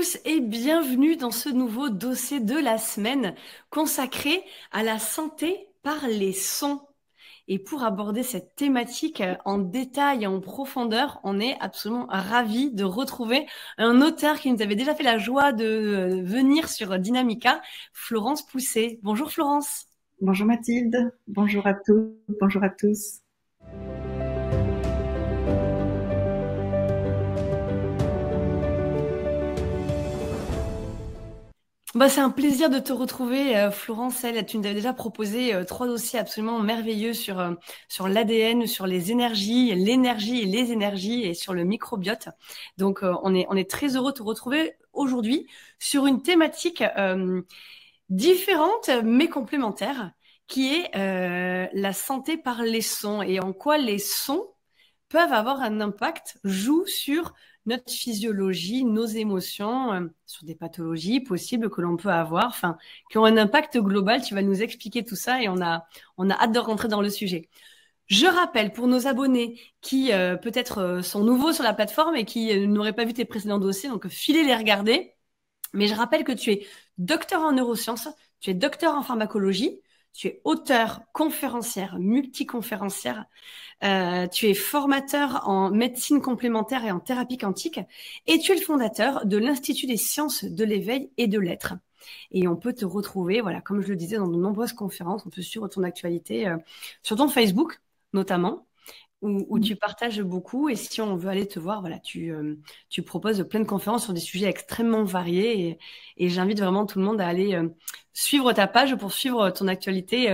tous et bienvenue dans ce nouveau dossier de la semaine consacré à la santé par les sons. Et pour aborder cette thématique en détail et en profondeur, on est absolument ravis de retrouver un auteur qui nous avait déjà fait la joie de venir sur Dynamica, Florence Pousset. Bonjour Florence. Bonjour Mathilde, bonjour à tous, bonjour à tous. C'est un plaisir de te retrouver, Florence. Tu nous avais déjà proposé trois dossiers absolument merveilleux sur l'ADN, sur les énergies, l'énergie et les énergies et sur le microbiote. Donc, on est très heureux de te retrouver aujourd'hui sur une thématique différente mais complémentaire qui est la santé par les sons et en quoi les sons peuvent avoir un impact, jouent sur notre physiologie, nos émotions, sur des pathologies possibles que l'on peut avoir, enfin, qui ont un impact global. Tu vas nous expliquer tout ça et on a hâte de rentrer dans le sujet. Je rappelle pour nos abonnés qui peut-être sont nouveaux sur la plateforme et qui n'auraient pas vu tes précédents dossiers, donc filez les regarder. Mais je rappelle que tu es docteur en neurosciences, tu es docteur en pharmacologie, tu es auteur, conférencière, multiconférencière, tu es formateur en médecine complémentaire et en thérapie quantique et tu es le fondateur de l'Institut des sciences de l'éveil et de l'être. Et on peut te retrouver, voilà, comme je le disais, dans de nombreuses conférences. On peut suivre ton actualité sur ton Facebook, notamment, où tu partages beaucoup. Et si on veut aller te voir, voilà, tu proposes plein de conférences sur des sujets extrêmement variés. Et j'invite vraiment tout le monde à aller suivre ta page pour suivre ton actualité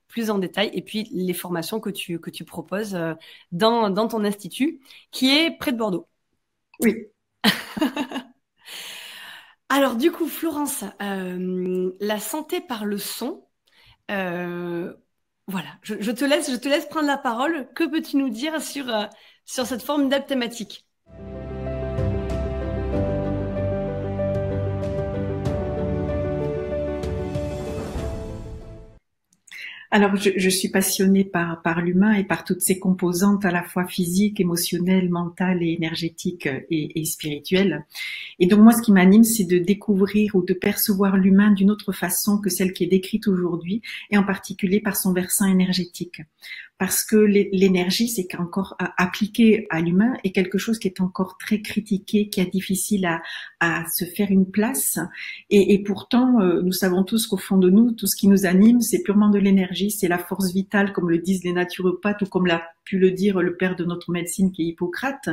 plus en détail. Et puis les formations que tu proposes dans ton institut, qui est près de Bordeaux. Oui. Alors du coup, Florence, la santé par le son. Voilà, je te laisse prendre la parole. Que peux-tu nous dire sur cette formidable thématique? Alors, je suis passionnée par l'humain et par toutes ses composantes à la fois physiques, émotionnelles, mentales et énergétiques et spirituelles. Et donc moi, ce qui m'anime, c'est de découvrir ou de percevoir l'humain d'une autre façon que celle qui est décrite aujourd'hui, et en particulier par son versant énergétique. Parce que l'énergie, c'est qu'encore appliquée à l'humain, est quelque chose qui est encore très critiqué, qui est difficile à se faire une place. Et pourtant, nous savons tous qu'au fond de nous, tout ce qui nous anime, c'est purement de l'énergie, c'est la force vitale, comme le disent les naturopathes, ou comme l'a pu le dire le père de notre médecine, qui est Hippocrate.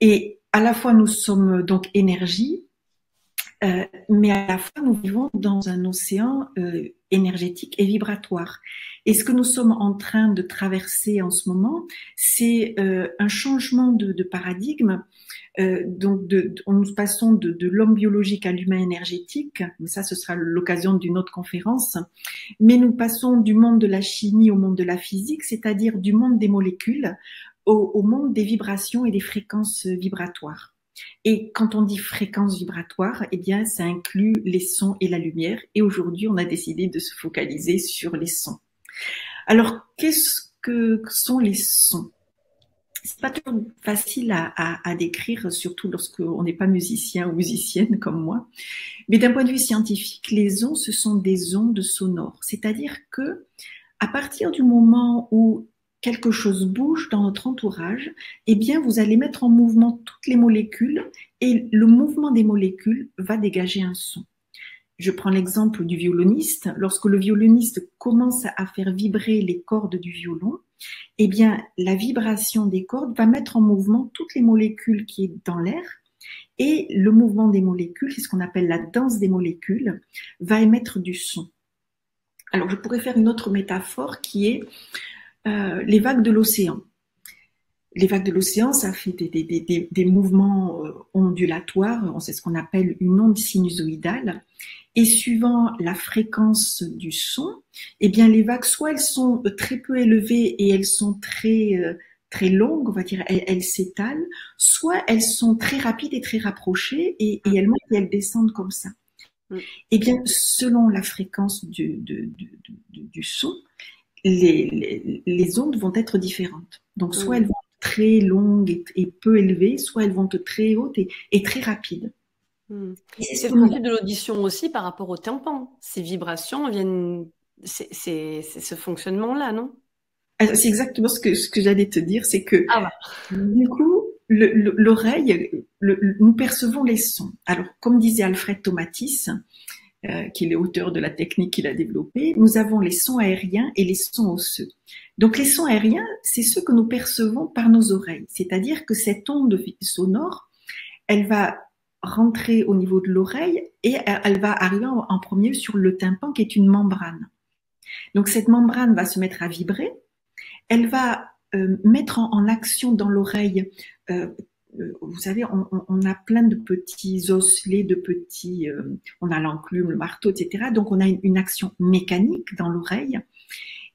Et à la fois, nous sommes donc énergie, mais à la fois, nous vivons dans un océan énergétique et vibratoire. Et ce que nous sommes en train de traverser en ce moment, c'est un changement de paradigme. Nous passons de l'homme biologique à l'humain énergétique, mais ça, ce sera l'occasion d'une autre conférence. Mais nous passons du monde de la chimie au monde de la physique, c'est-à-dire du monde des molécules au monde des vibrations et des fréquences vibratoires. Et quand on dit fréquence vibratoire, eh bien, ça inclut les sons et la lumière. Et aujourd'hui, on a décidé de se focaliser sur les sons. Alors, qu'est-ce que sont les sons? C'est pas toujours facile à décrire, surtout lorsqu'on n'est pas musicien ou musicienne comme moi. Mais d'un point de vue scientifique, les ondes, ce sont des ondes sonores. C'est-à-dire que, à partir du moment où quelque chose bouge dans notre entourage, eh bien, vous allez mettre en mouvement toutes les molécules et le mouvement des molécules va dégager un son. Je prends l'exemple du violoniste. Lorsque le violoniste commence à faire vibrer les cordes du violon, eh bien, la vibration des cordes va mettre en mouvement toutes les molécules qui sont dans l'air et le mouvement des molécules, c'est ce qu'on appelle la danse des molécules, va émettre du son. Alors, je pourrais faire une autre métaphore qui est les vagues de l'océan. Les vagues de l'océan, ça fait des mouvements ondulatoires, c'est ce qu'on appelle une onde sinusoïdale. Et suivant la fréquence du son, eh bien les vagues, soit elles sont très peu élevées et elles sont très longues, on va dire, elles s'étalent, soit elles sont très rapides et très rapprochées et elles montent et elles descendent comme ça. Eh bien, selon la fréquence du son, les ondes vont être différentes. Donc, soit elles vont être très longues et peu élevées, soit elles vont être très hautes et très rapides. Hmm. Et c'est ce C'est le que nous... principe de l'audition aussi par rapport au tympan. Ces vibrations viennent, c'est ce fonctionnement-là, non? C'est exactement ce que j'allais te dire, c'est que Ah bah. du coup, l'oreille, nous percevons les sons. Alors, comme disait Alfred Tomatis, qui est l'auteur de la technique qu'il a développée, nous avons les sons aériens et les sons osseux. Donc, les sons aériens, c'est ceux que nous percevons par nos oreilles. C'est-à-dire que cette onde sonore, elle va rentrer au niveau de l'oreille et elle va arriver en premier sur le tympan, qui est une membrane. Donc, cette membrane va se mettre à vibrer. Elle va mettre en action dans l'oreille, vous savez, on a plein de petits osselets, on a l'enclume, le marteau, etc. Donc on a une action mécanique dans l'oreille.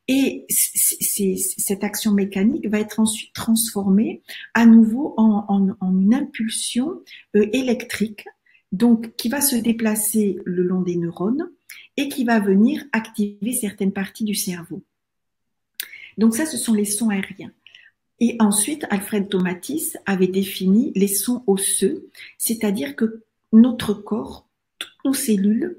Et cette action mécanique va être ensuite transformée à nouveau en une impulsion électrique, donc qui va se déplacer le long des neurones et qui va venir activer certaines parties du cerveau. Donc ça, ce sont les sons aériens. Et ensuite, Alfred Tomatis avait défini les sons osseux, c'est-à-dire que notre corps, toutes nos cellules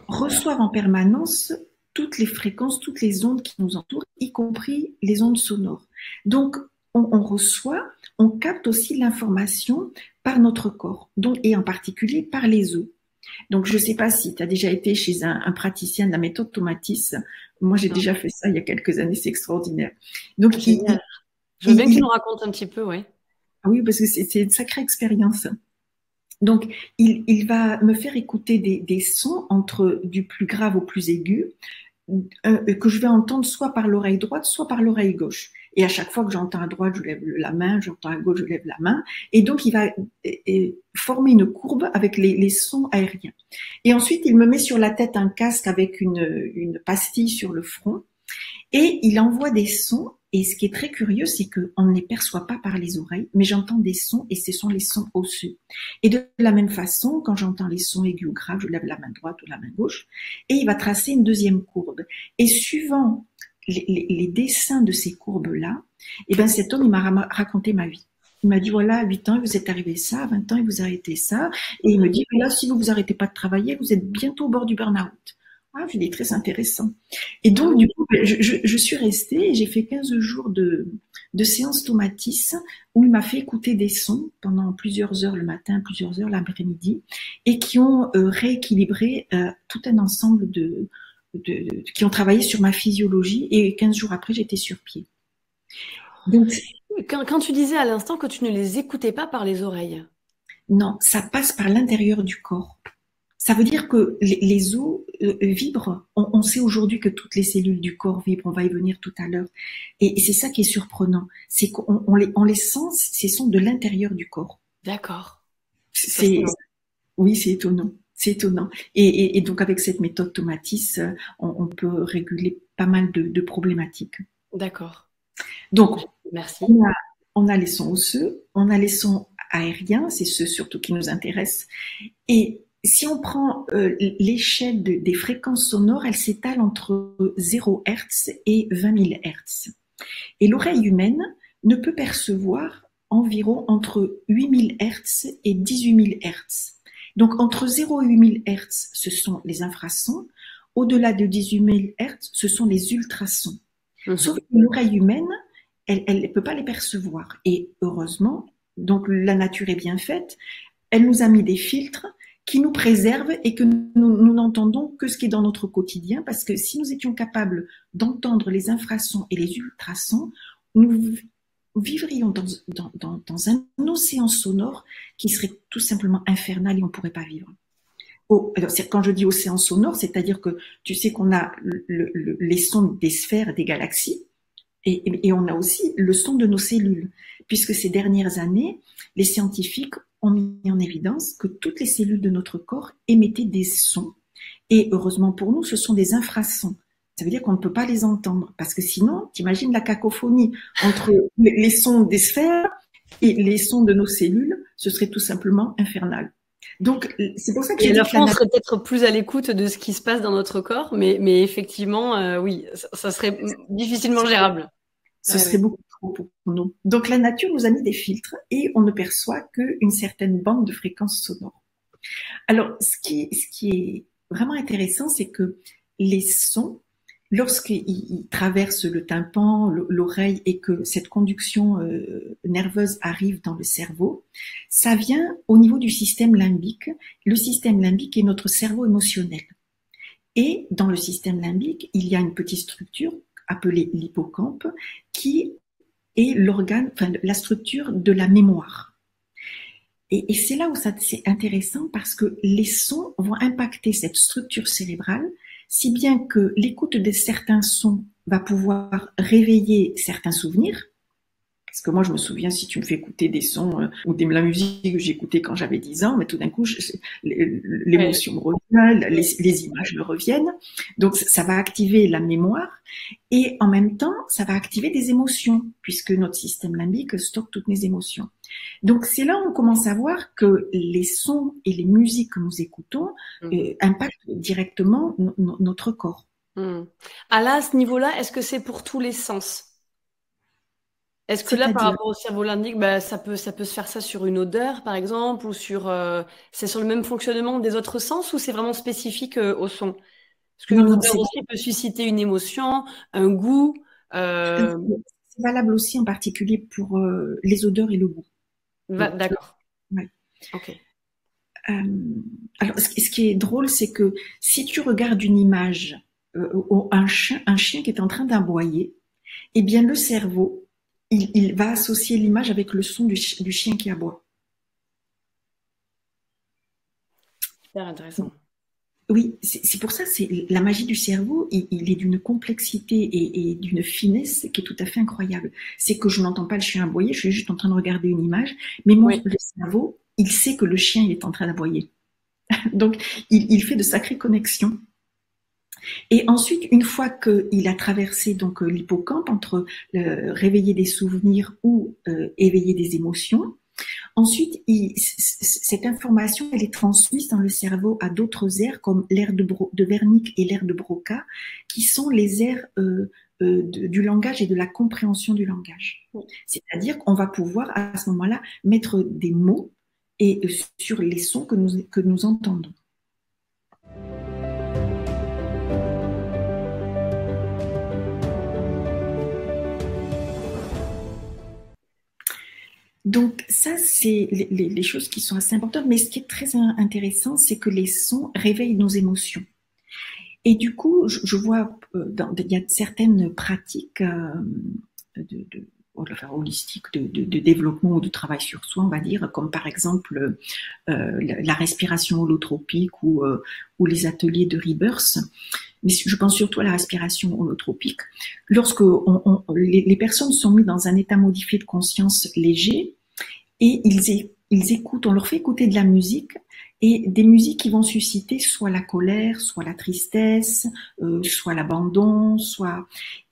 reçoivent en permanence toutes les fréquences, toutes les ondes qui nous entourent, y compris les ondes sonores. Donc, on reçoit, on capte aussi l'information par notre corps, donc, et en particulier par les os. Donc, je ne sais pas si tu as déjà été chez un praticien de la méthode Tomatis. Moi, j'ai déjà fait ça il y a quelques années, c'est extraordinaire. Donc, Génial. Je veux bien que tu nous racontes un petit peu, oui. oui, parce que c'est une sacrée expérience. Donc, il va me faire écouter des sons entre du plus grave au plus aigu, que je vais entendre soit par l'oreille droite, soit par l'oreille gauche. Et à chaque fois que j'entends à droite, je lève la main, j'entends à gauche, je lève la main. Et donc, il va former une courbe avec les sons aériens. Et ensuite, il me met sur la tête un casque avec une pastille sur le front. Et il envoie des sons. Et ce qui est très curieux, c'est qu'on ne les perçoit pas par les oreilles, mais j'entends des sons et ce sont les sons osseux. Et de la même façon, quand j'entends les sons aigus ou graves, je lève la main droite ou la main gauche et il va tracer une deuxième courbe. Et suivant les dessins de ces courbes-là, eh ben cet homme, il m'a raconté ma vie. Il m'a dit, voilà, à 8 ans, il vous est arrivé ça, à 20 ans, il vous a arrêté ça. Et il me dit, là, si vous vous arrêtez pas de travailler, vous êtes bientôt au bord du burn-out. Ah, je dis, très intéressant. Et donc, du coup, je suis restée et j'ai fait 15 jours de séance Tomatis où il m'a fait écouter des sons pendant plusieurs heures le matin, plusieurs heures l'après-midi et qui ont rééquilibré tout un ensemble qui ont travaillé sur ma physiologie et 15 jours après, j'étais sur pied. Donc, Quand tu disais à l'instant que tu ne les écoutais pas par les oreilles. non, ça passe par l'intérieur du corps. Ça veut dire que les os vibrent. On sait aujourd'hui que toutes les cellules du corps vibrent. On va y venir tout à l'heure. Et c'est ça qui est surprenant. C'est qu'on les sent, ces sons de l'intérieur du corps. D'accord. Oui, c'est étonnant. C'est étonnant. Et donc, avec cette méthode Tomatis, on peut réguler pas mal de problématiques. D'accord. Donc, merci. On a les sons osseux, on a les sons aériens, c'est ceux surtout qui nous intéressent. Et si on prend l'échelle des fréquences sonores, elle s'étale entre 0 Hz et 20 000 Hz. Et l'oreille humaine ne peut percevoir environ entre 8 000 Hz et 18 000 Hz. Donc entre 0 et 8 000 Hz, ce sont les infrasons. Au-delà de 18 000 Hz, ce sont les ultrasons. Sauf que l'oreille humaine, elle ne peut pas les percevoir. Et heureusement, donc la nature est bien faite, elle nous a mis des filtres qui nous préservent et que nous n'entendons que ce qui est dans notre quotidien, parce que si nous étions capables d'entendre les infrasons et les ultrasons, nous vivrions dans un océan sonore qui serait tout simplement infernal et on ne pourrait pas vivre. Alors, quand je dis océan sonore, c'est-à-dire que tu sais qu'on a les sons des sphères des galaxies et on a aussi le son de nos cellules, puisque ces dernières années, les scientifiques ont mis en évidence que toutes les cellules de notre corps émettaient des sons. Et heureusement pour nous, ce sont des infrasons. Ça veut dire qu'on ne peut pas les entendre, parce que sinon, t'imagines la cacophonie entre les sons des sphères et les sons de nos cellules, ce serait tout simplement infernal. Donc, c'est pour ça que j'ai dit que la France serait peut-être plus à l'écoute de ce qui se passe dans notre corps, mais effectivement, oui, ça serait difficilement gérable. Ce serait beaucoup trop pour nous. Donc, la nature nous a mis des filtres et on ne perçoit qu'une certaine bande de fréquences sonores. Alors, ce qui est vraiment intéressant, c'est que les sons, lorsqu'ils traversent le tympan, l'oreille et que cette conduction nerveuse arrive dans le cerveau, ça vient au niveau du système limbique. Le système limbique est notre cerveau émotionnel. Et dans le système limbique, il y a une petite structure appelée l'hippocampe qui est l'organe, enfin, la structure de la mémoire. Et c'est là où c'est intéressant parce que les sons vont impacter cette structure cérébrale, si bien que l'écoute de certains sons va pouvoir réveiller certains souvenirs. Parce que moi, je me souviens, si tu me fais écouter des sons ou la musique que j'écoutais quand j'avais 10 ans, mais tout d'un coup, l'émotion me revient, les images me reviennent. Donc, ça va activer la mémoire et en même temps, ça va activer des émotions puisque notre système limbique stocke toutes mes émotions. Donc, c'est là où on commence à voir que les sons et les musiques que nous écoutons impactent directement notre corps. À ce niveau-là, est-ce que c'est pour tous les sens? Est-ce que là, par C'est-à-dire, rapport au cerveau limbique, ça peut se faire ça sur une odeur, par exemple, ou c'est sur le même fonctionnement des autres sens, ou c'est vraiment spécifique au son? Parce non, qu'une non, odeur aussi peut susciter une émotion, un goût. euh, c'est valable aussi en particulier pour les odeurs et le goût. D'accord. Ouais. Ok. Alors, ce qui est drôle, c'est que si tu regardes une image, un chien qui est en train d'aboyer, eh bien le cerveau, il va associer l'image avec le son du chien qui aboie. Super intéressant. Oui, c'est pour ça, c'est la magie du cerveau, il est d'une complexité et d'une finesse qui est tout à fait incroyable. C'est que je n'entends pas le chien aboyer, je suis juste en train de regarder une image, mais Oui. le cerveau, il sait que le chien il est en train d'aboyer. Donc, il fait de sacrées connexions. Et ensuite, une fois qu'il a traversé donc l'hippocampe entre réveiller des souvenirs ou éveiller des émotions, ensuite cette information elle est transmise dans le cerveau à d'autres aires comme l'aire de Wernicke et l'aire de Broca, qui sont les aires du langage et de la compréhension du langage. C'est-à-dire qu'on va pouvoir à ce moment-là mettre des mots et sur les sons que nous entendons. Donc ça, c'est les choses qui sont assez importantes. Mais ce qui est très intéressant, c'est que les sons réveillent nos émotions. Et du coup, je vois, il y a certaines pratiques holistiques de développement ou de travail sur soi, on va dire, comme par exemple la respiration holotropique ou les ateliers de Rebirth. Mais je pense surtout à la respiration holotropique. Lorsque les personnes sont mises dans un état modifié de conscience léger, et ils écoutent, on leur fait écouter de la musique et des musiques qui vont susciter soit la colère, soit la tristesse, soit l'abandon,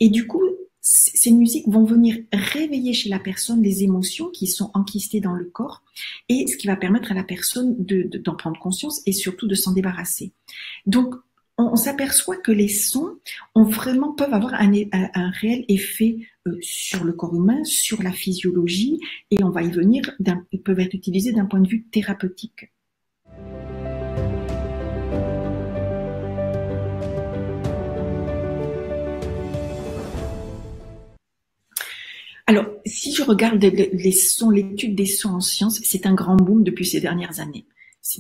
et du coup ces musiques vont venir réveiller chez la personne les émotions qui sont enquistées dans le corps et ce qui va permettre à la personne d'en prendre conscience et surtout de s'en débarrasser. Donc on s'aperçoit que les sons peuvent avoir un réel effet sur le corps humain, sur la physiologie, et on va y venir, ils peuvent être utilisés d'un point de vue thérapeutique. Alors, si je regarde les sons, l'étude des sons en sciences, c'est un grand boom depuis ces dernières années.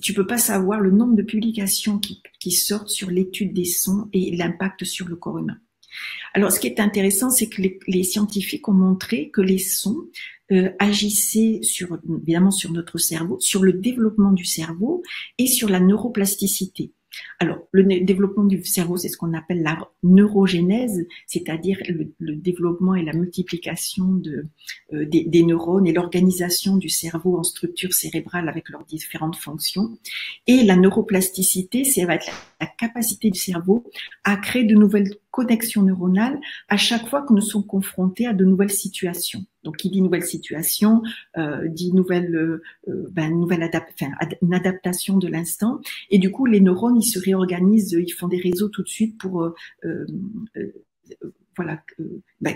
Tu peux pas savoir le nombre de publications qui sortent sur l'étude des sons et l'impact sur le corps humain. Alors, ce qui est intéressant, c'est que les scientifiques ont montré que les sons agissaient évidemment sur notre cerveau, sur le développement du cerveau et sur la neuroplasticité. Alors, le développement du cerveau, c'est ce qu'on appelle la neurogénèse, c'est-à-dire le développement et la multiplication des neurones et l'organisation du cerveau en structure cérébrale avec leurs différentes fonctions. Et la neuroplasticité, ça va être la capacité du cerveau à créer de nouvelles connexions neuronales à chaque fois que nous sommes confrontés à de nouvelles situations. Donc, qui dit nouvelle situation, dit une adaptation de l'instant. Et du coup, les neurones, ils se réorganisent, ils font des réseaux tout de suite pour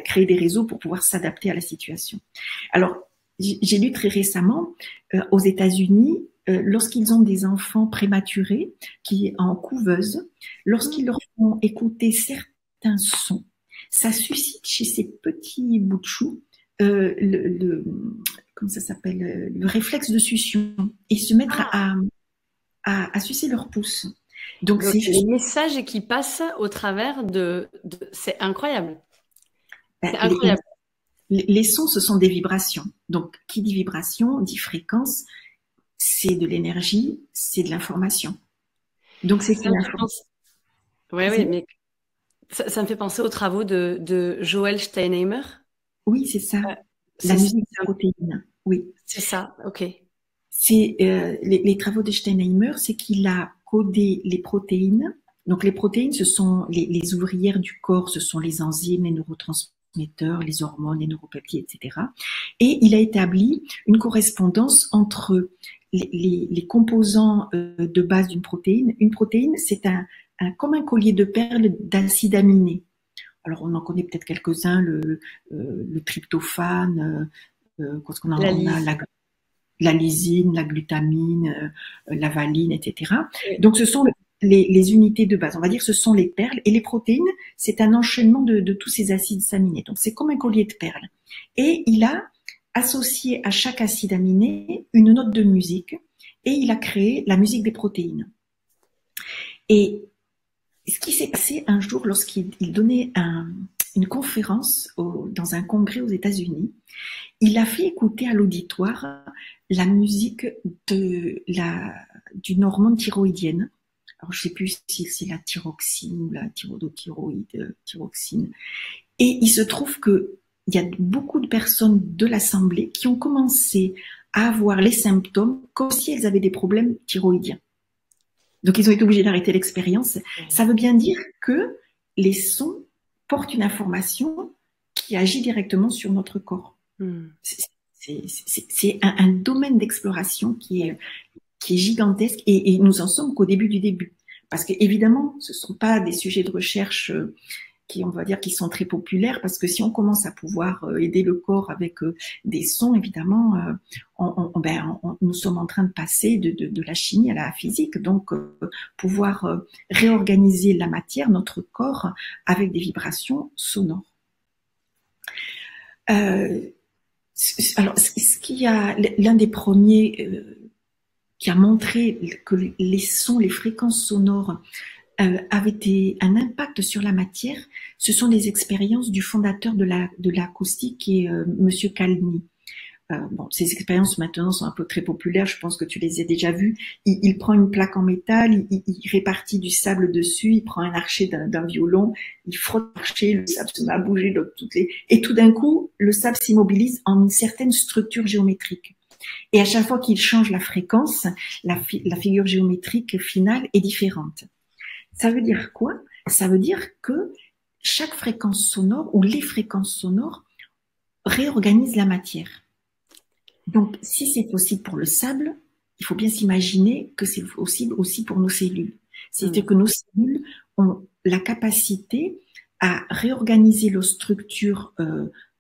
créer des réseaux pour pouvoir s'adapter à la situation. Alors, j'ai lu très récemment aux États-Unis lorsqu'ils ont des enfants prématurés, qui est en couveuse, lorsqu'ils leur font écouter certains sons, ça suscite chez ces petits bouts de chou comment ça s'appelle, le réflexe de succion, et se mettre à sucer leur pouce. Donc c'est les messages qui passent au travers c'est incroyable. C'est incroyable. Les sons, ce sont des vibrations. Donc, qui dit vibration, dit fréquence, c'est de l'énergie, c'est de l'information. Donc, c'est une information. Oui, mais ça me fait penser aux travaux de Joel Steinheimer. Oui, c'est ça. La musique des protéines. Oui. C'est ça, ok. C'est les travaux de Steinheimer, c'est qu'il a codé les protéines. Donc, les protéines, ce sont les ouvrières du corps, ce sont les enzymes, les neurotransmetteurs, les hormones, les neuropeptides, etc. Et il a établi une correspondance entre les composants de base d'une protéine. Une protéine, c'est comme un collier de perles d'acides aminés. Alors, on en connaît peut-être quelques-uns, le tryptophane, qu'est-ce qu'on a, la lysine, la glutamine, la valine, etc. Donc, ce sont les unités de base. On va dire ce sont les perles. Et les protéines, c'est un enchaînement de tous ces acides aminés. Donc, c'est comme un collier de perles. Et il a associé à chaque acide aminé une note de musique et il a créé la musique des protéines. Et ce qui s'est passé un jour lorsqu'il donnait une conférence dans un congrès aux États-Unis, il a fait écouter à l'auditoire la musique d'une hormone thyroïdienne. Alors, je ne sais plus si c'est la thyroxine ou la thyroxine. Et il se trouve qu'il y a beaucoup de personnes de l'Assemblée qui ont commencé à avoir les symptômes comme si elles avaient des problèmes thyroïdiens. Donc, ils ont été obligés d'arrêter l'expérience. Ça veut bien dire que les sons portent une information qui agit directement sur notre corps. C'est un domaine d'exploration qui est gigantesque et nous en sommes qu'au début du début. Parce que évidemment, ce ne sont pas des sujets de recherche qui, on va dire, qui sont très populaires, parce que si on commence à pouvoir aider le corps avec des sons, évidemment, nous sommes en train de passer de la chimie à la physique, donc pouvoir réorganiser la matière, notre corps, avec des vibrations sonores. Alors, l'un des premiers qui a montré que les sons, les fréquences sonores avaient un impact sur la matière, ce sont les expériences du fondateur de l'acoustique, qui est Monsieur Calmy. Ces expériences maintenant sont un peu très populaires, je pense que tu les as déjà vues. Il prend une plaque en métal, il répartit du sable dessus, il prend un archet d'un violon, il frotte l'archet, le sable se met à bouger, et tout d'un coup, le sable s'immobilise en une certaine structure géométrique. Et à chaque fois qu'il change la fréquence, la figure géométrique finale est différente. Ça veut dire quoi? Ça veut dire que chaque fréquence sonore ou les fréquences sonores réorganisent la matière. Donc, si c'est possible pour le sable, il faut bien s'imaginer que c'est possible aussi pour nos cellules. C'est-à-dire que nos cellules ont la capacité à réorganiser leur structure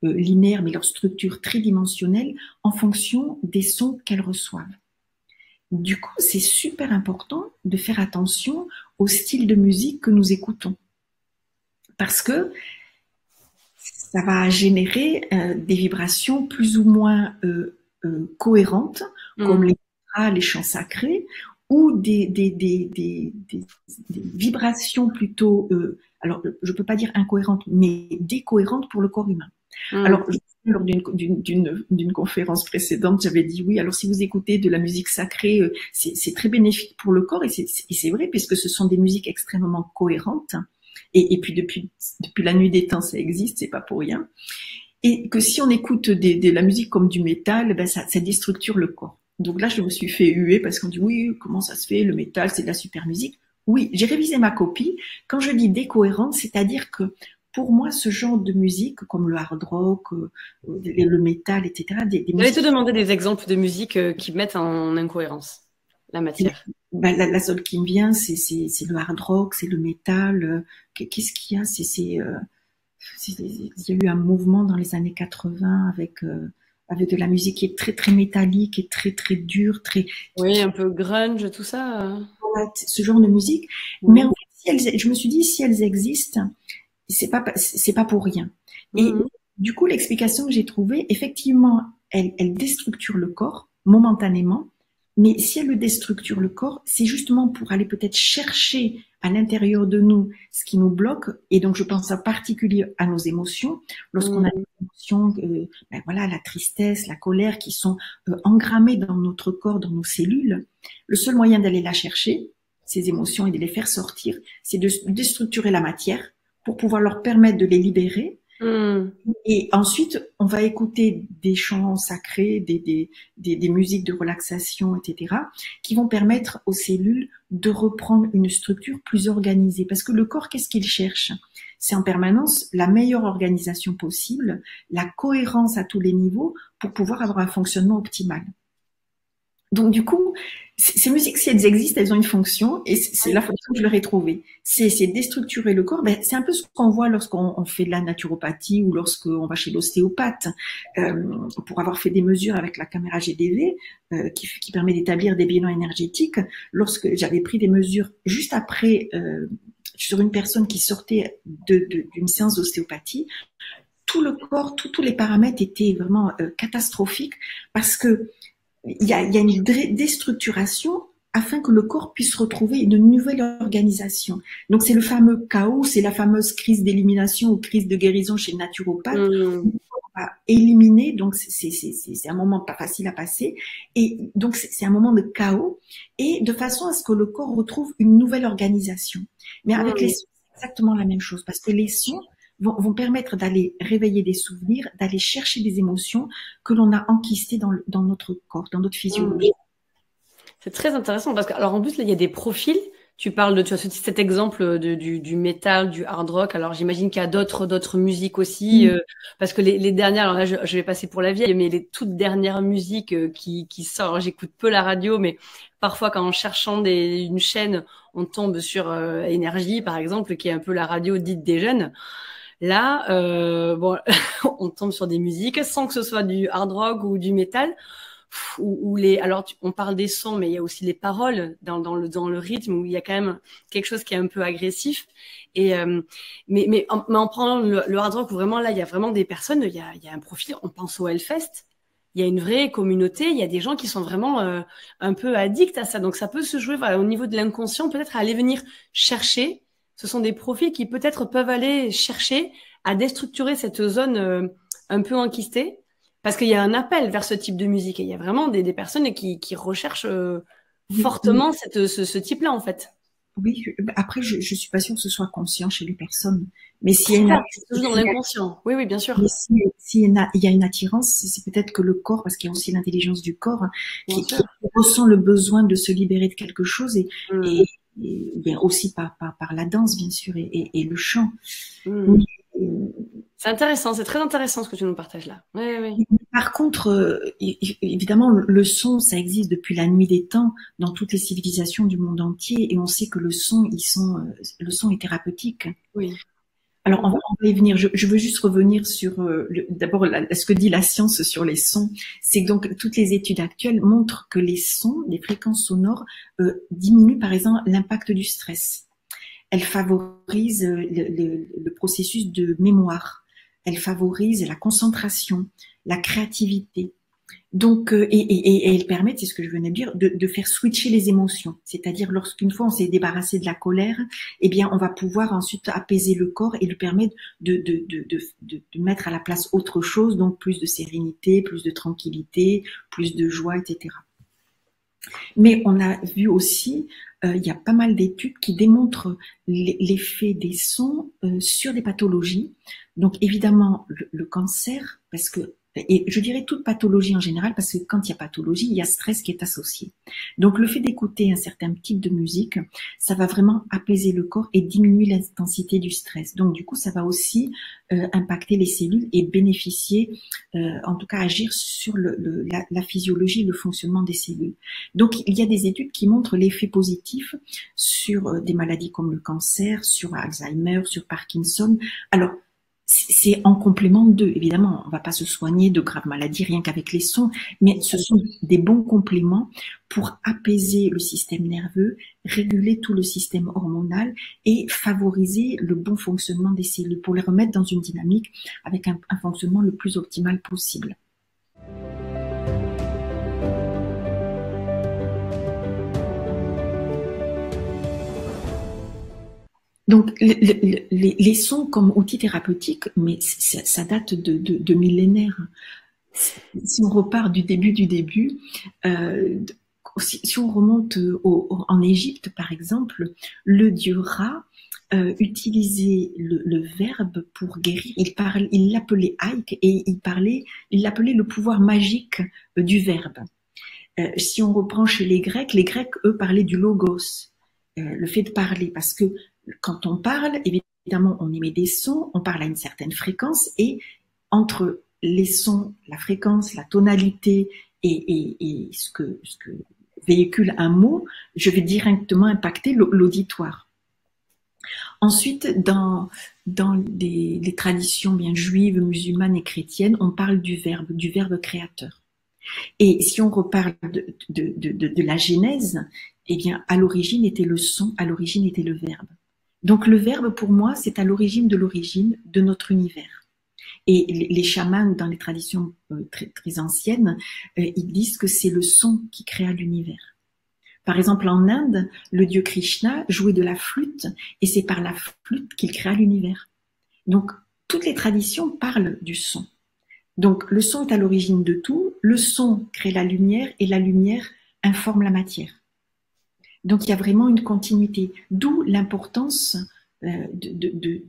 linéaire, mais leur structure tridimensionnelle en fonction des sons qu'elles reçoivent. Du coup, c'est super important de faire attention au style de musique que nous écoutons. Parce que ça va générer des vibrations plus ou moins cohérentes, comme les chants sacrés, ou des vibrations plutôt, alors je peux pas dire incohérentes, mais décohérentes pour le corps humain. Alors, lors d'une conférence précédente, j'avais dit oui, alors si vous écoutez de la musique sacrée, c'est très bénéfique pour le corps, et c'est vrai, puisque ce sont des musiques extrêmement cohérentes, et puis depuis la nuit des temps, ça existe, c'est pas pour rien. Et que si on écoute de la musique comme du métal, ben ça déstructure le corps. Donc là, je me suis fait huer parce qu'on dit oui, comment ça se fait, le métal, c'est de la super musique. Oui, j'ai révisé ma copie. Quand je dis décohérente, c'est-à-dire que pour moi, ce genre de musique, comme le hard rock, le métal, etc. J'allais te demander des exemples de musique qui mettent en incohérence la matière. Ben, la seule qui me vient, c'est le hard rock, c'est le métal. Qu'est-ce qu'il y a il y a eu un mouvement dans les années 80 avec avec de la musique qui est très très métallique et très très dure, très Oui, un peu grunge, tout ça. voilà, ce genre de musique. Mais en Mhm. fait, si je me suis dit si elles existent, c'est pas pour rien. Et Mhm. du coup, l'explication que j'ai trouvée, effectivement, elle déstructure le corps momentanément, mais si elle le déstructure le corps, c'est justement pour aller peut-être chercher à l'intérieur de nous ce qui nous bloque. Et donc, je pense en particulier à nos émotions. Lorsqu'on a Mhm. des émotions, ben voilà, la tristesse, la colère, qui sont engrammées dans notre corps, dans nos cellules, le seul moyen d'aller la chercher, ces émotions, et de les faire sortir, c'est de déstructurer la matière pour pouvoir leur permettre de les libérer. Mhm. Et ensuite, on va écouter des chants sacrés, des musiques de relaxation, etc., qui vont permettre aux cellules de reprendre une structure plus organisée. Parce que le corps, qu'est-ce qu'il cherche? C'est en permanence la meilleure organisation possible, la cohérence à tous les niveaux pour pouvoir avoir un fonctionnement optimal. Donc du coup, ces musiques, si elles existent, elles ont une fonction, et c'est la fonction que je leur ai trouvée. C'est déstructurer le corps. Ben, c'est un peu ce qu'on voit lorsqu'on fait de la naturopathie ou lorsqu'on va chez l'ostéopathe. Pour avoir fait des mesures avec la caméra GDV, qui permet d'établir des bilans énergétiques, lorsque j'avais pris des mesures juste après sur une personne qui sortait d'une séance d'ostéopathie, tout le corps, tous les paramètres étaient vraiment catastrophiques parce que il y a une déstructuration afin que le corps puisse retrouver une nouvelle organisation. Donc c'est le fameux chaos, c'est la fameuse crise d'élimination ou crise de guérison chez le naturopathe. Mhm. On va éliminer, donc c'est un moment pas facile à passer, et donc c'est un moment de chaos, et de façon à ce que le corps retrouve une nouvelle organisation. Mais avec les Mhm. sons, c'est exactement la même chose, parce que les sons vont permettre d'aller réveiller des souvenirs, d'aller chercher des émotions que l'on a enquistées dans notre corps, dans notre Mhm. physiologie. C'est très intéressant parce que, alors en plus, là, il y a des profils. Tu parles de, tu as cet exemple du métal, du hard rock. Alors j'imagine qu'il y a d'autres musiques aussi, Mm. parce que les dernières, alors là, je vais passer pour la vieille, mais les toutes dernières musiques qui sortent, alors, j'écoute peu la radio, mais parfois quand en cherchant une chaîne, on tombe sur Énergie, par exemple, qui est un peu la radio dite des jeunes. Là, bon, on tombe sur des musiques sans que ce soit du hard rock ou du métal où alors on parle des sons, mais il y a aussi les paroles dans le rythme où il y a quand même quelque chose qui est un peu agressif. Et mais en prenant le hard rock où vraiment là il y a vraiment des personnes, il y a un profil. On pense au Hellfest. Il y a une vraie communauté, il y a des gens qui sont vraiment un peu addicts à ça. Donc ça peut se jouer voilà, au niveau de l'inconscient, peut-être à aller venir chercher. Ce sont des profils qui peut-être peuvent aller chercher à déstructurer cette zone un peu enquistée parce qu'il y a un appel vers ce type de musique et il y a vraiment des personnes qui recherchent Oui, mais fortement ce type-là, en fait. oui, après, je suis pas sûre que ce soit conscient chez les personnes, mais s'il y a C'est une, ça, c'est toujours dans l'inconscient. Oui, oui, bien mais sûr. s'il y il y a une attirance, c'est peut-être que le corps, parce qu'il y a aussi l'intelligence du corps, hein, Bien qui sûr. ressent le besoin de se libérer de quelque chose, et, Mm. bien aussi par la danse, bien sûr, et le chant. Mm. Mais, euh, C'est intéressant, c'est très intéressant ce que tu nous partages là. Oui, oui. par contre, évidemment, le son, ça existe depuis la nuit des temps dans toutes les civilisations du monde entier, et on sait que le son est thérapeutique. Oui. Alors, Mm. on va y venir. Je veux juste revenir sur d'abord ce que dit la science sur les sons. C'est que donc toutes les études actuelles montrent que les sons, les fréquences sonores, diminuent par exemple l'impact du stress. Elles favorisent le processus de mémoire. Elles favorisent la concentration, la créativité. Donc, et elles permettent, c'est ce que je venais de dire, de faire switcher les émotions. C'est-à-dire, lorsqu'une fois on s'est débarrassé de la colère, eh bien, on va pouvoir ensuite apaiser le corps et lui permettre de mettre à la place autre chose, donc plus de sérénité, plus de tranquillité, plus de joie, etc. Mais on a vu aussi, il y a pas mal d'études qui démontrent l'effet des sons sur des pathologies. Donc évidemment le cancer, parce que et je dirais toute pathologie en général, parce que quand il y a pathologie, il y a stress qui est associé. Donc le fait d'écouter un certain type de musique, ça va vraiment apaiser le corps et diminuer l'intensité du stress. Donc du coup, ça va aussi impacter les cellules et bénéficier, en tout cas agir sur la physiologie, le fonctionnement des cellules. Donc, il y a des études qui montrent l'effet positif sur des maladies comme le cancer, sur Alzheimer, sur Parkinson. Alors, c'est en complément d'eux. Évidemment, on ne va pas se soigner de graves maladies rien qu'avec les sons, mais ce sont des bons compléments pour apaiser le système nerveux, réguler tout le système hormonal et favoriser le bon fonctionnement des cellules pour les remettre dans une dynamique avec un fonctionnement le plus optimal possible. Donc, les sons comme outil thérapeutique, mais ça date de millénaires. Si on repart du début, si on remonte en Égypte, par exemple, le dieu Ra utilisait le verbe pour guérir. Il l'appelait Aïk et il l'appelait le pouvoir magique du verbe. Si on reprend chez les Grecs, eux, parlaient du logos, le fait de parler, parce que quand on parle, évidemment, on émet des sons, on parle à une certaine fréquence, et entre les sons, la fréquence, la tonalité et ce que véhicule un mot, je vais directement impacter l'auditoire. Ensuite, dans les traditions bien juives, musulmanes et chrétiennes, on parle du verbe créateur. Et si on reparle de la Genèse, eh bien, à l'origine était le son, à l'origine était le verbe. Donc le verbe, pour moi, c'est à l'origine de notre univers. Et les chamans, dans les traditions très anciennes, ils disent que c'est le son qui créa l'univers. Par exemple, en Inde, le dieu Krishna jouait de la flûte, et c'est par la flûte qu'il créa l'univers. Donc, toutes les traditions parlent du son. Donc, le son est à l'origine de tout, le son crée la lumière, et la lumière informe la matière. Donc, il y a vraiment une continuité, d'où l'importance de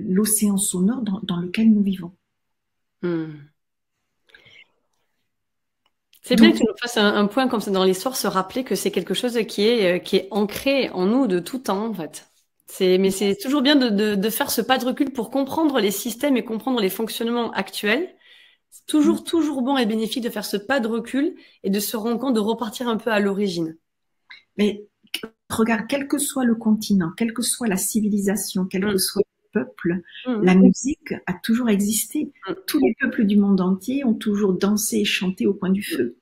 l'océan sonore dans lequel nous vivons. C'est bien que tu nous fasses un point comme ça dans l'histoire, se rappeler que c'est quelque chose qui est ancré en nous de tout temps, en fait. Mais c'est toujours bien de faire ce pas de recul pour comprendre les systèmes et comprendre les fonctionnements actuels. C'est toujours bon et bénéfique de faire ce pas de recul et de se rendre compte de repartir un peu à l'origine. Mais regarde, quel que soit le continent, quelle que soit la civilisation, quel que soit le peuple, la musique a toujours existé. Tous les peuples du monde entier ont toujours dansé et chanté au coin du feu.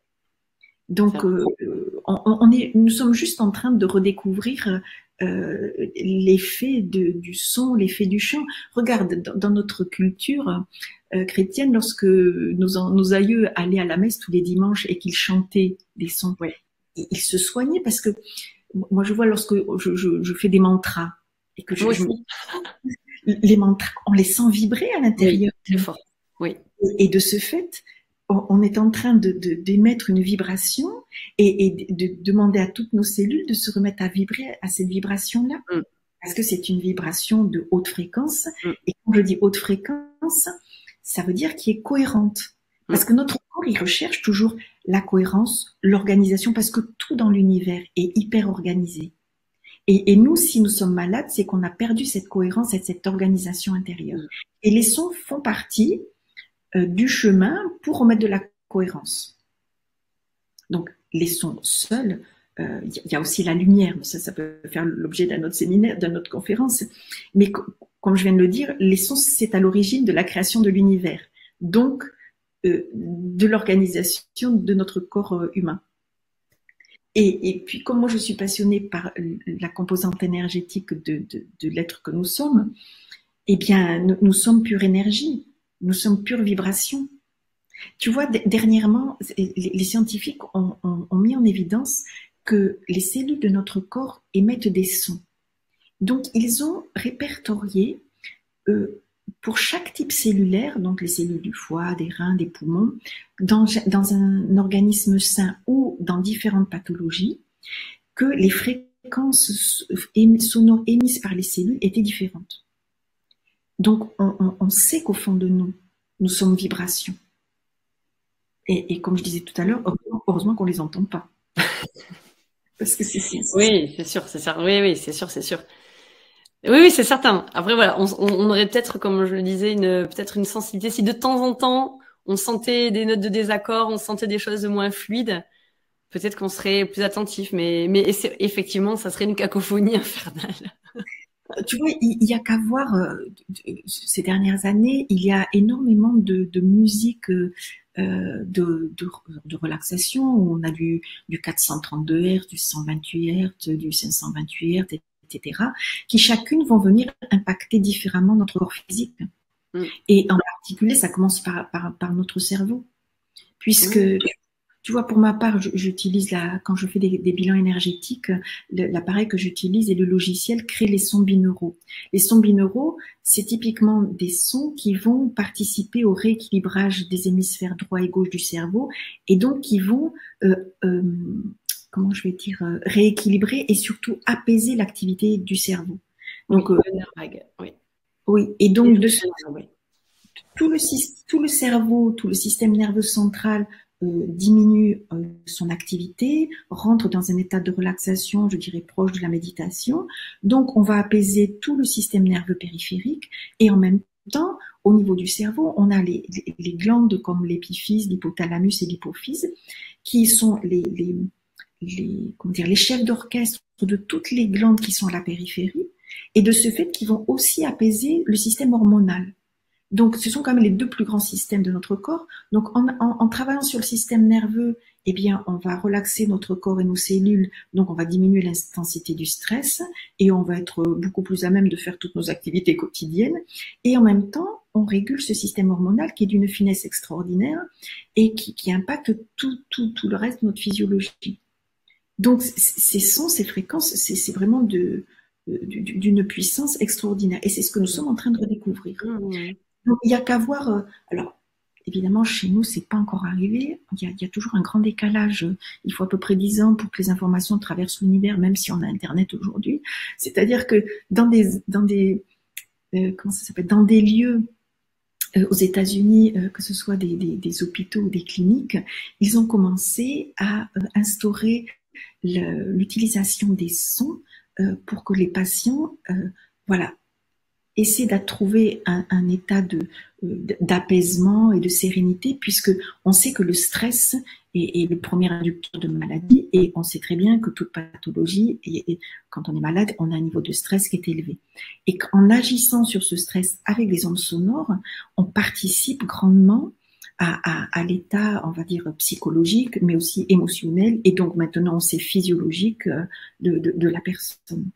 Donc, nous sommes juste en train de redécouvrir l'effet du son, l'effet du chant. Regarde, dans notre culture chrétienne, lorsque nos aïeux allaient à la messe tous les dimanches et qu'ils chantaient des sons, ils se soignaient parce que moi je vois lorsque je fais des mantras et que les mantras, on les sent vibrer à l'intérieur. Oui, très fort. Oui. Et de ce fait, on est en train d'émettre une vibration et de demander à toutes nos cellules de se remettre à vibrer à cette vibration-là. Parce que c'est une vibration de haute fréquence. Et quand je dis haute fréquence, ça veut dire qu'il est cohérente. Parce que notre corps, il recherche toujours la cohérence, l'organisation, parce que tout dans l'univers est hyper organisé. Et nous, si nous sommes malades, c'est qu'on a perdu cette cohérence et cette organisation intérieure. Et les sons font partie du chemin pour remettre de la cohérence. Donc, les sons seuls, y a aussi la lumière, mais ça peut faire l'objet d'un autre séminaire, d'une autre conférence. Mais comme je viens de le dire, les sons, c'est à l'origine de la création de l'univers. Donc, de l'organisation de notre corps humain. Et puis, comme moi je suis passionnée par la composante énergétique de l'être que nous sommes, eh bien, nous sommes pure énergie, nous sommes pure vibration. Tu vois, dernièrement, les scientifiques ont mis en évidence que les cellules de notre corps émettent des sons. Donc, ils ont répertorié pour chaque type cellulaire, donc les cellules du foie, des reins, des poumons, dans un organisme sain ou dans différentes pathologies, que les fréquences sonores émises par les cellules étaient différentes. Donc, on sait qu'au fond de nous, nous sommes vibrations. Et comme je disais tout à l'heure, heureusement qu'on ne les entend pas. Parce que oui, c'est sûr, c'est ça. Oui, c'est sûr. Oui, c'est certain. Après, voilà, on aurait peut-être, comme je le disais, peut-être une sensibilité. Si de temps en temps, on sentait des notes de désaccord, on sentait des choses moins fluides, peut-être qu'on serait plus attentif. Mais effectivement, ça serait une cacophonie infernale. Tu vois, il y a qu'à voir ces dernières années, il y a énormément de musique de relaxation où on a du 432 Hz, du 128 Hz, du 528 Hz, etc., qui chacune vont venir impacter différemment notre corps physique. Mm. Et en particulier, ça commence par notre cerveau, puisque tu vois, pour ma part, j'utilise quand je fais des bilans énergétiques, l'appareil que j'utilise et le logiciel crée les sons binauraux. Les sons binauraux, c'est typiquement des sons qui vont participer au rééquilibrage des hémisphères droit et gauche du cerveau et donc qui vont, comment je vais dire, rééquilibrer et surtout apaiser l'activité du cerveau. Donc, oui. Oui, et donc Oui. tout le cerveau, tout le système nerveux central diminue son activité, rentre dans un état de relaxation, je dirais proche de la méditation. Donc, on va apaiser tout le système nerveux périphérique et en même temps, au niveau du cerveau, on a les glandes comme l'épiphyse, l'hypothalamus et l'hypophyse, qui sont comment dire, les chefs d'orchestre de toutes les glandes qui sont à la périphérie et de ce fait, qui vont aussi apaiser le système hormonal. Donc, ce sont quand même les deux plus grands systèmes de notre corps. Donc, en travaillant sur le système nerveux, eh bien, on va relaxer notre corps et nos cellules. Donc, on va diminuer l'intensité du stress et on va être beaucoup plus à même de faire toutes nos activités quotidiennes. Et en même temps, on régule ce système hormonal qui est d'une finesse extraordinaire et qui impacte tout le reste de notre physiologie. Donc, ces sons, ces fréquences, c'est vraiment d'une puissance extraordinaire. Et c'est ce que nous sommes en train de redécouvrir. Donc, il n'y a qu'à voir. Alors, évidemment, chez nous, c'est pas encore arrivé. Il y a toujours un grand décalage. Il faut à peu près 10 ans pour que les informations traversent l'univers, même si on a Internet aujourd'hui. C'est-à-dire que dans des comment ça s'appelle, dans des lieux aux États-Unis, que ce soit des hôpitaux ou des cliniques, ils ont commencé à instaurer l'utilisation des sons pour que les patients, voilà, essayer de trouver un état d'apaisement et de sérénité, puisque on sait que le stress est le premier inducteur de maladie et on sait très bien que toute pathologie, et quand on est malade, on a un niveau de stress qui est élevé. Et qu'en agissant sur ce stress avec les ondes sonores, on participe grandement à l'état, on va dire, psychologique, mais aussi émotionnel, et donc maintenant, c'est physiologique de la personne.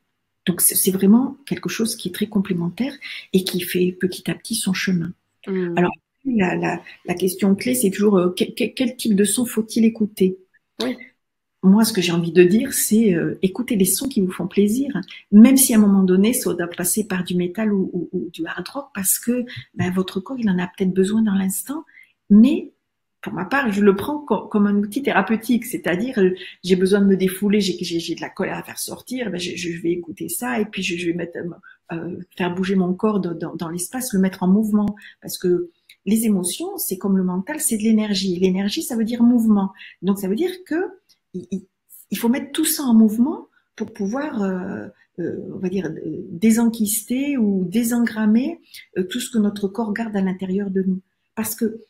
Donc, c'est vraiment quelque chose qui est très complémentaire et qui fait petit à petit son chemin. Alors, la question clé, c'est toujours quel type de son faut-il écouter? Oui. Moi, ce que j'ai envie de dire, c'est écouter les sons qui vous font plaisir, même si à un moment donné, ça doit passer par du métal ou du hard rock, parce que votre corps, il en a peut-être besoin dans l'instant, mais pour ma part, je le prends comme un outil thérapeutique, c'est-à-dire j'ai besoin de me défouler, j'ai de la colère à faire sortir, je vais écouter ça et puis je vais mettre, faire bouger mon corps dans l'espace, le mettre en mouvement, parce que les émotions, c'est comme le mental, c'est de l'énergie. L'énergie, ça veut dire mouvement. Donc ça veut dire que il faut mettre tout ça en mouvement pour pouvoir, on va dire, désenquister ou désengrammer tout ce que notre corps garde à l'intérieur de nous. Parce que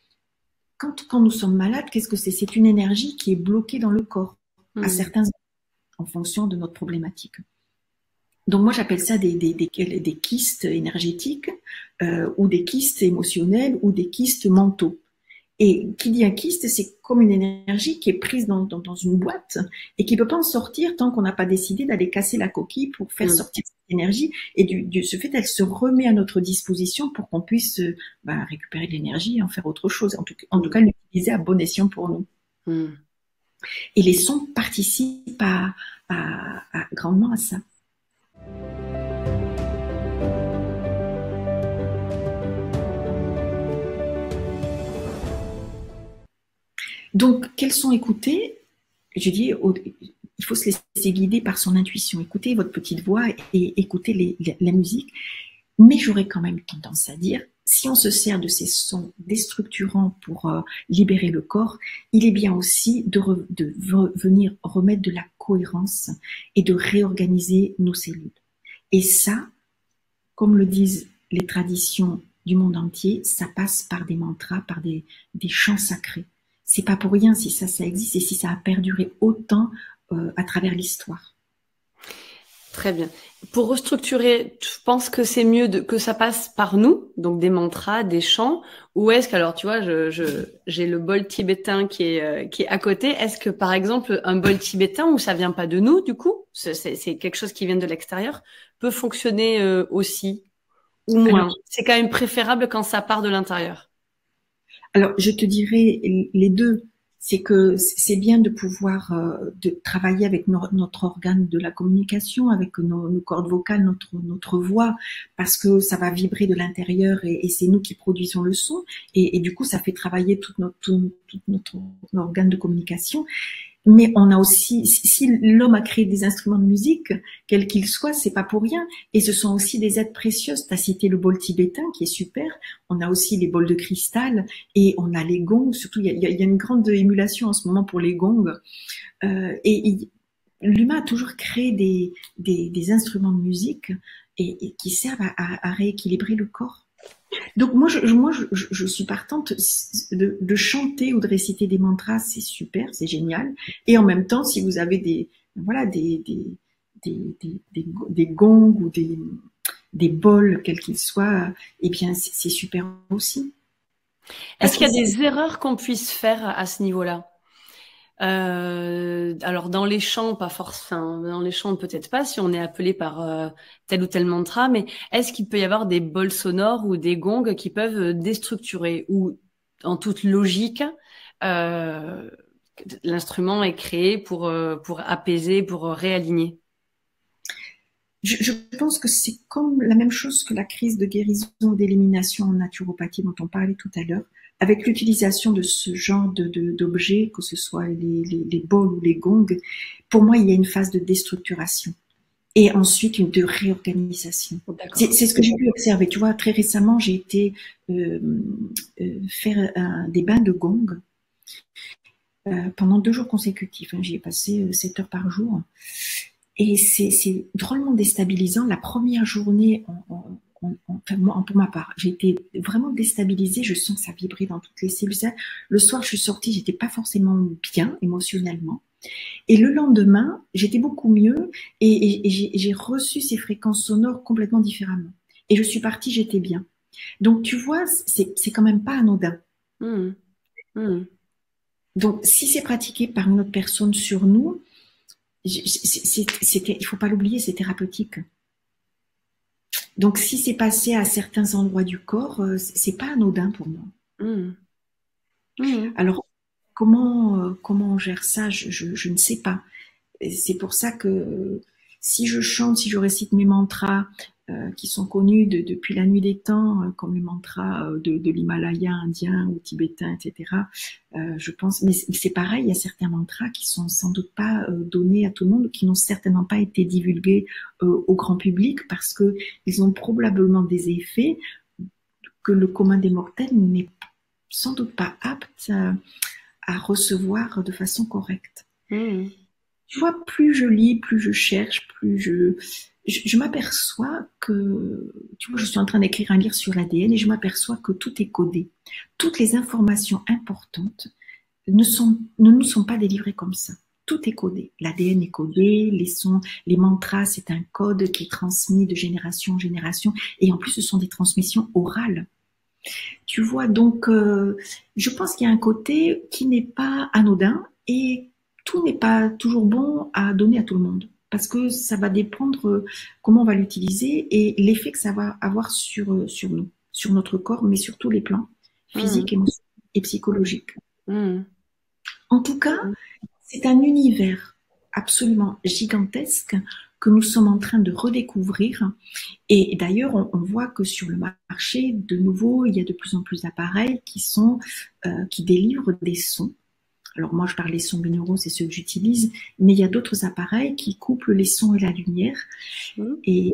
quand nous sommes malades, qu'est-ce que c'est? C'est une énergie qui est bloquée dans le corps, à certains en fonction de notre problématique. Donc moi j'appelle ça des kystes énergétiques ou des kystes émotionnels ou des kystes mentaux. Et qui dit un kyste, c'est comme une énergie qui est prise dans une boîte et qui ne peut pas en sortir tant qu'on n'a pas décidé d'aller casser la coquille pour faire sortir cette énergie. Et de ce fait, elle se remet à notre disposition pour qu'on puisse récupérer de l'énergie et en faire autre chose. En tout cas, l'utiliser à bon escient pour nous. Et les sons participent grandement à ça. Donc, quels sont écoutés? Je dis, il faut se laisser guider par son intuition. Écoutez votre petite voix et écoutez la musique. Mais j'aurais quand même tendance à dire, si on se sert de ces sons déstructurants pour libérer le corps, il est bien aussi de venir remettre de la cohérence et de réorganiser nos cellules. Et ça, comme le disent les traditions du monde entier, ça passe par des mantras, par des chants sacrés. C'est pas pour rien si ça existe et si ça a perduré autant à travers l'histoire. Très bien. Pour restructurer, tu penses que c'est mieux que ça passe par nous, donc des mantras, des chants, ou est-ce que, alors tu vois, j'ai le bol tibétain qui est à côté. Est-ce que par exemple un bol tibétain où ça vient pas de nous, du coup, c'est quelque chose qui vient de l'extérieur, peut fonctionner aussi ou Alors, moins? C'est quand même préférable quand ça part de l'intérieur. Alors, je te dirais les deux. C'est que c'est bien de pouvoir de travailler avec notre organe de la communication, avec nos cordes vocales, notre voix, parce que ça va vibrer de l'intérieur et c'est nous qui produisons le son. Et du coup, ça fait travailler tout notre organe de communication. Mais on a aussi, si l'homme a créé des instruments de musique, quels qu'ils soient, c'est pas pour rien. Et ce sont aussi des aides précieuses. Tu as cité le bol tibétain, qui est super. On a aussi les bols de cristal et on a les gongs. Surtout, il y a une grande émulation en ce moment pour les gongs. L'humain a toujours créé des instruments de musique et qui servent à rééquilibrer le corps. Donc je suis partante de chanter ou de réciter des mantras, c'est super, c'est génial. Et en même temps, si vous avez voilà des gongs ou des bols quels qu'ils soient, eh bien c'est super aussi. Est-ce Parce qu'il que y a des erreurs qu'on puisse faire à ce niveau-là? Alors dans les chants, pas forcément, dans les chants peut-être pas si on est appelé par tel ou tel mantra, mais est-ce qu'il peut y avoir des bols sonores ou des gongs qui peuvent déstructurer ou en toute logique, euh, l'instrument est créé pour apaiser, pour réaligner? je pense que c'est comme la même chose que la crise de guérison ou d'élimination en naturopathie dont on parlait tout à l'heure, avec l'utilisation de ce genre d'objets, que ce soit les bols ou les gongs. Pour moi, il y a une phase de déstructuration et ensuite une de réorganisation. D'accord. C'est ce que j'ai pu observer. Tu vois, très récemment, j'ai été faire des bains de gong pendant 2 jours consécutifs. J'y ai passé 7 heures par jour. Et c'est drôlement déstabilisant. La première journée, enfin, moi, pour ma part, j'ai été vraiment déstabilisée. Je sens que ça vibrait dans toutes les cellules. Le soir, je suis sortie, j'étais pas forcément bien émotionnellement. Et le lendemain, j'étais beaucoup mieux et j'ai reçu ces fréquences sonores complètement différemment. Et je suis partie, j'étais bien. Donc, tu vois, c'est quand même pas anodin. Mmh. Mmh. Donc, si c'est pratiqué par une autre personne sur nous, il faut pas l'oublier, c'est thérapeutique. Donc, si c'est passé à certains endroits du corps, c'est pas anodin pour moi. Mmh. Mmh. Alors, comment on gère ça, je ne sais pas. C'est pour ça que si je chante, si je récite mes mantras qui sont connus depuis la nuit des temps, comme les mantras de l'Himalaya indien ou tibétain, etc. Je pense, mais c'est pareil, il y a certains mantras qui sont sans doute pas donnés à tout le monde, qui n'ont certainement pas été divulgués au grand public parce que ils ont probablement des effets que le commun des mortels n'est sans doute pas apte à recevoir de façon correcte. Mmh. Tu vois, plus je lis, plus je cherche, plus je m'aperçois que, tu vois, je suis en train d'écrire un livre sur l'ADN et je m'aperçois que tout est codé. Toutes les informations importantes ne nous sont pas délivrées comme ça. Tout est codé. L'ADN est codé, les sons, les mantras, c'est un code qui est transmis de génération en génération. Et en plus, ce sont des transmissions orales. Tu vois, donc, je pense qu'il y a un côté qui n'est pas anodin et tout n'est pas toujours bon à donner à tout le monde parce que ça va dépendre comment on va l'utiliser et l'effet que ça va avoir sur nous, sur notre corps, mais sur tous les plans Mmh. physiques, émotionnels et psychologiques. Mmh. En tout cas, c'est un univers absolument gigantesque que nous sommes en train de redécouvrir. Et d'ailleurs, on voit que sur le marché, de nouveau, il y a de plus en plus d'appareils qui délivrent des sons. Alors moi, je parle des sons binauraux, c'est ceux que j'utilise, mais il y a d'autres appareils qui couplent les sons et la lumière. Mmh. Et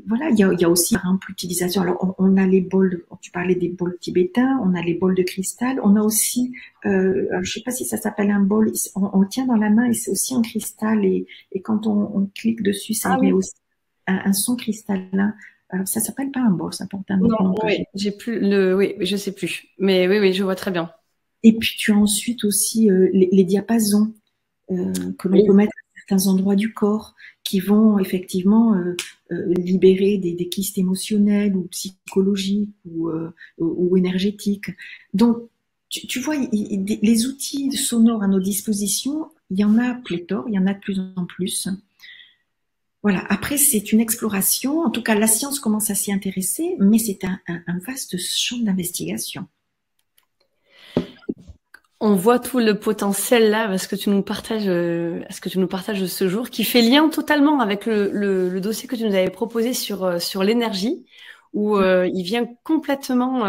voilà, il y a aussi par exemple l'utilisation. Alors on a les bols, tu parlais des bols tibétains, on a les bols de cristal, on a aussi, alors, je sais pas si ça s'appelle un bol, on le tient dans la main et c'est aussi en cristal et quand on clique dessus, ça Ah émet oui. aussi un son cristallin. Alors ça s'appelle pas un bol, ça porte un autre Non, nom que oui, j'ai plus oui, je sais plus. Mais oui, je vois très bien. Et puis tu as ensuite aussi les diapasons que l'on Oui. peut mettre certains endroits du corps qui vont effectivement libérer des kystes émotionnels ou psychologiques ou énergétiques. Donc, tu vois, les outils sonores à nos dispositions, il y en a pléthore, il y en a de plus en plus. Voilà. Après, c'est une exploration. En tout cas, la science commence à s'y intéresser, mais c'est un vaste champ d'investigation. On voit tout le potentiel là, parce que tu nous partages, ce que tu nous partages ce jour, qui fait lien totalement avec le dossier que tu nous avais proposé sur l'énergie, où il vient complètement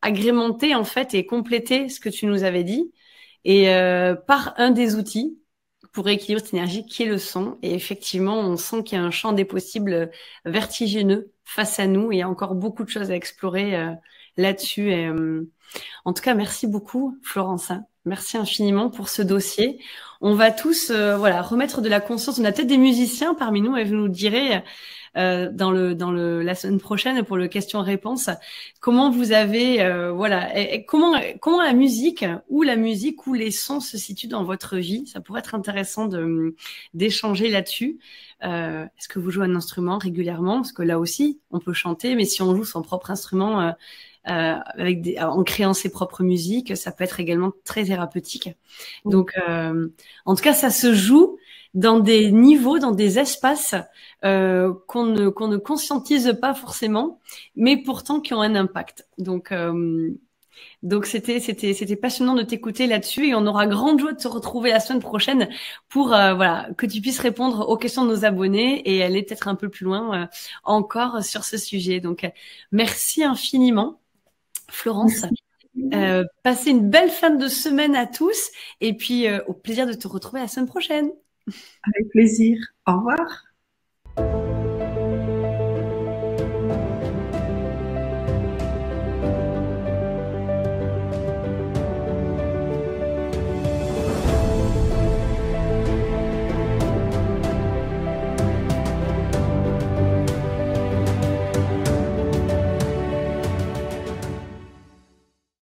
agrémenter en fait et compléter ce que tu nous avais dit, et par un des outils pour équilibrer cette énergie qui est le son. Et effectivement, on sent qu'il y a un champ des possibles vertigineux face à nous. Il y a encore beaucoup de choses à explorer là-dessus. Et, en tout cas, merci beaucoup, Florence. Merci infiniment pour ce dossier. On va tous voilà, remettre de la conscience. On a peut-être des musiciens parmi nous et vous nous direz dans la semaine prochaine pour le question-réponse comment vous avez voilà et comment la musique ou les sons se situent dans votre vie. Ça pourrait être intéressant d'échanger là-dessus. Est-ce que vous jouez un instrument régulièrement? Parce que là aussi, on peut chanter, mais si on joue son propre instrument en créant ses propres musiques, ça peut être également très thérapeutique. Donc, en tout cas, ça se joue dans des niveaux, dans des espaces qu'on ne conscientise pas forcément, mais pourtant qui ont un impact. Donc c'était passionnant de t'écouter là-dessus et on aura grande joie de te retrouver la semaine prochaine pour voilà que tu puisses répondre aux questions de nos abonnés et aller peut-être un peu plus loin encore sur ce sujet. Donc merci infiniment, Florence. Passez une belle fin de semaine à tous et puis au plaisir de te retrouver la semaine prochaine. Avec plaisir. Au revoir.